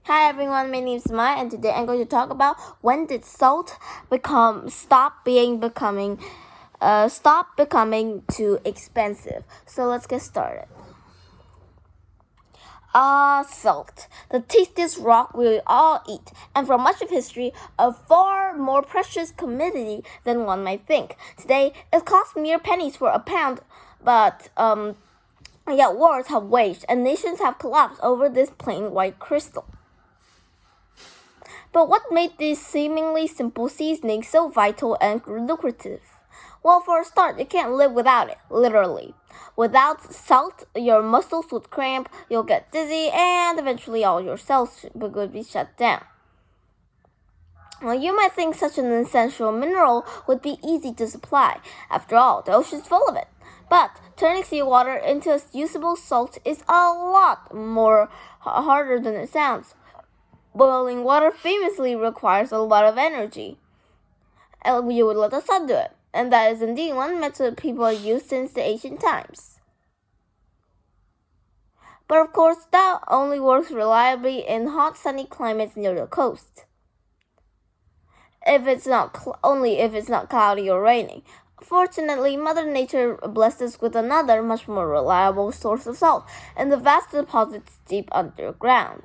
Hi everyone, my name is Maya, and today I'm going to talk about when did salt stop becoming too expensive. So let's get started. Salt, the tastiest rock we all eat, and for much of history, a far more precious commodity than one might think. Today, it costs mere pennies for a pound, but yet wars have waged and nations have collapsed over this plain white crystal. But what made these seemingly simple seasonings so vital and lucrative? Well, for a start, you can't live without it, literally. Without salt, your muscles would cramp, you'll get dizzy, and eventually all your cells would be shut down. Well, you might think such an essential mineral would be easy to supply. After all, the ocean's full of it. But turning seawater into usable salt is a lot more harder than it sounds. Boiling water famously requires a lot of energy. And you would let the sun do it. And that is indeed one method people have used since the ancient times. But of course, that only works reliably in hot, sunny climates near the coast. Only if it's not cloudy or raining. Fortunately, Mother Nature blessed us with another, much more reliable source of salt in the vast deposits deep underground.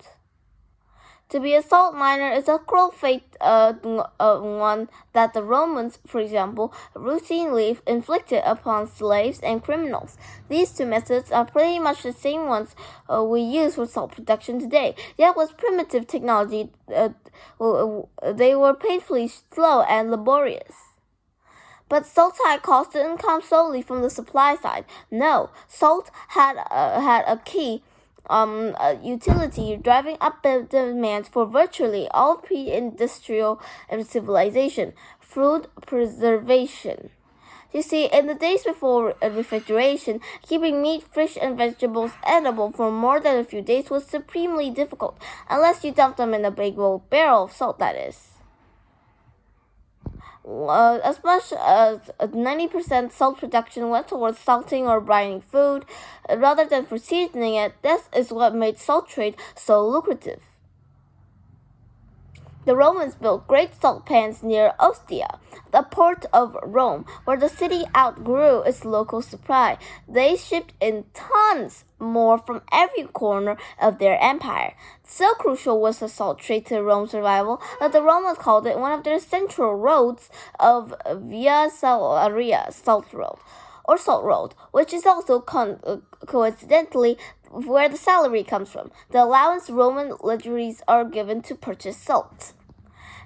To be a salt miner is a cruel fate, one that the Romans, for example, routinely inflicted upon slaves and criminals. These two methods are pretty much the same ones we use for salt production today. Yet with primitive technology, they were painfully slow and laborious. But salt's high cost didn't come solely from the supply side. No, salt had a key utility driving up the demand for virtually all pre-industrial civilization: food preservation. You see, in the days before refrigeration, keeping meat, fish, and vegetables edible for more than a few days was supremely difficult, unless you dumped them in a big old barrel of salt, that is. As much as 90% salt production went towards salting or brining food, rather than for seasoning it. This is what made salt trade so lucrative. The Romans built great salt pans near Ostia, the port of Rome, where the city outgrew its local supply. They shipped in tons more from every corner of their empire. So crucial was the salt trade to Rome's survival that the Romans called it one of their central roads of Via Salaria, Salt Road, or Salt Road, which is also coincidentally where the salary comes from, the allowance Roman legaries are given to purchase salt.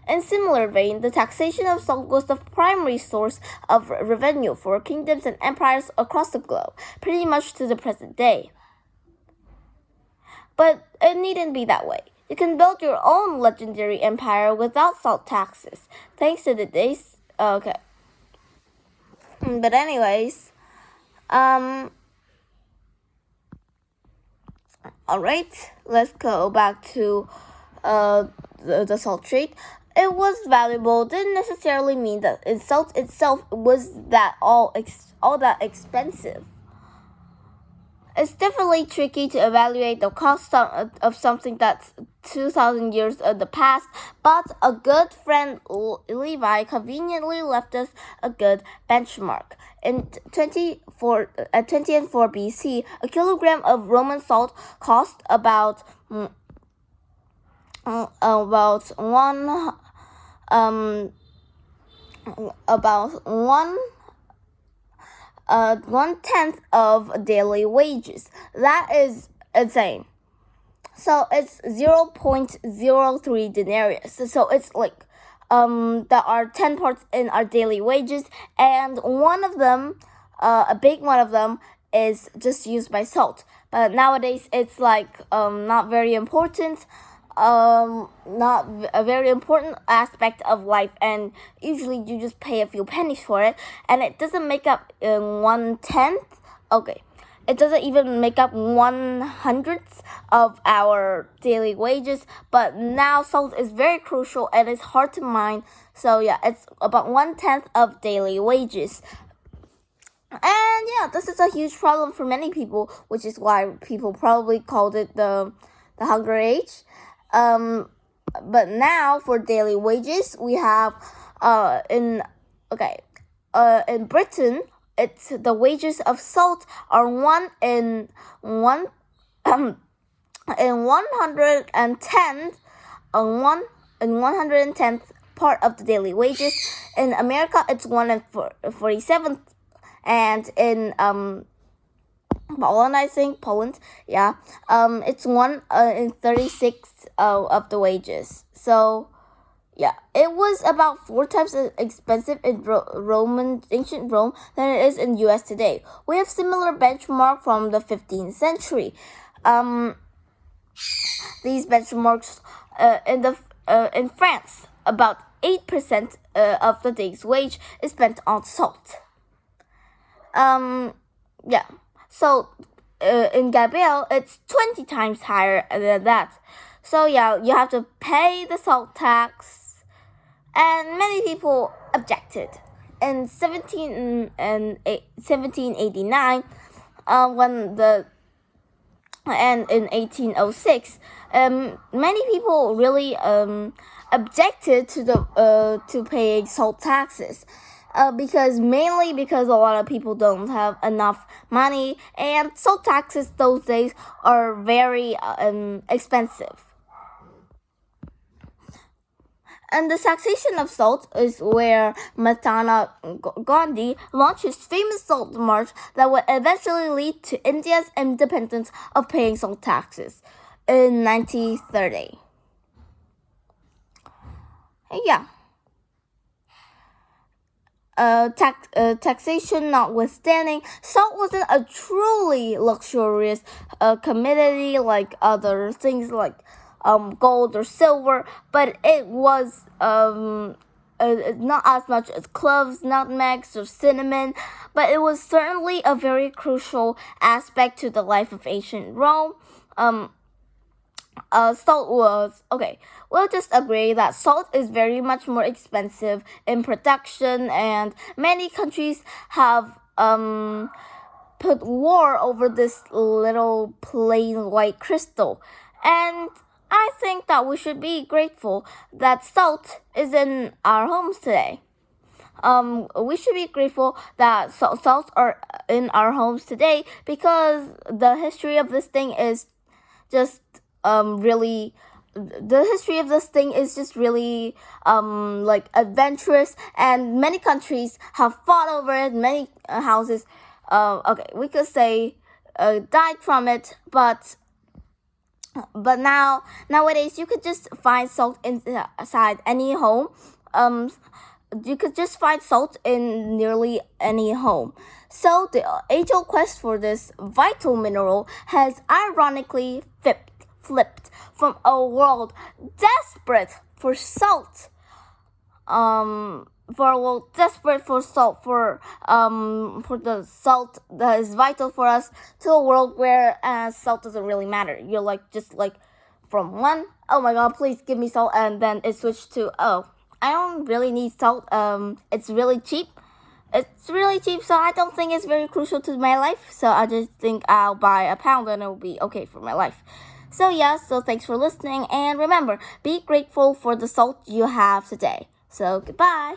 In similar vein, the taxation of salt was the primary source of revenue for kingdoms and empires across the globe, pretty much to the present day. But it needn't be that way. You can build your own legendary empire without salt taxes, thanks to the days. Okay. But anyways, alright, let's go back to the salt trade. It was valuable didn't necessarily mean that salt itself was all that expensive. It's definitely tricky to evaluate the cost of something that's 2,000 years in the past, but a good friend Levi conveniently left us a good benchmark. In 20 and 4 BC, a kilogram of Roman salt cost about one tenth of daily wages. That is insane. So it's 0.03 denarius. So it's like there are 10 parts in our daily wages, and one of them, a big one of them, is just used by salt. But nowadays it's like not very important. Not a very important aspect of life, and usually you just pay a few pennies for it, and it doesn't make up 1/10. Okay, it doesn't even make up 1/100th of our daily wages. But now salt is very crucial and it's hard to mine. So yeah, it's about 1/10 of daily wages. And yeah, this is a huge problem for many people, which is why people probably called it the Hunger Age. But now for daily wages, we have in Britain, it's the wages of salt are one in 110th part of the daily wages. In America, it's 1/47th, and in Poland, it's 1/36th of the wages. So, yeah, it was about 4 times as expensive in ancient Rome than it is in U.S. today. We have similar benchmark from the 15th century. These benchmarks in France, about 8% of the day's wage is spent on salt. So in Gabriel, it's 20 times higher than that. So yeah, you have to pay the salt tax, and many people objected. In 1789, and in 1806, many people really objected to paying salt taxes. Because a lot of people don't have enough money, and salt taxes those days are very expensive. And the taxation of salt is where Mahatma Gandhi launched his famous salt march that would eventually lead to India's independence of paying salt taxes in 1930. Yeah. Taxation notwithstanding, salt wasn't a truly luxurious commodity like other things like gold or silver, but it was not as much as cloves, nutmegs, or cinnamon, but it was certainly a very crucial aspect to the life of ancient Rome. Salt was okay. We'll just agree that salt is very much more expensive in production, and many countries have put war over this little plain white crystal. And I think that we should be grateful that salt is in our homes today. We should be grateful that salts are in our homes today, because the history of this thing is just really like adventurous, and many countries have fought over it. Many houses we could say died from it, but nowadays you could just find salt inside any home. You could just find salt in nearly any home. So the age-old quest for this vital mineral has ironically flipped from a world desperate for salt, for the salt that is vital for us, to a world where salt doesn't really matter. You're just from one, oh my god, please give me salt, and then it switched to, oh, I don't really need salt. It's really cheap. So I don't think it's very crucial to my life. So I just think I'll buy a pound and it'll be okay for my life. So thanks for listening, and remember, be grateful for the salt you have today. So goodbye.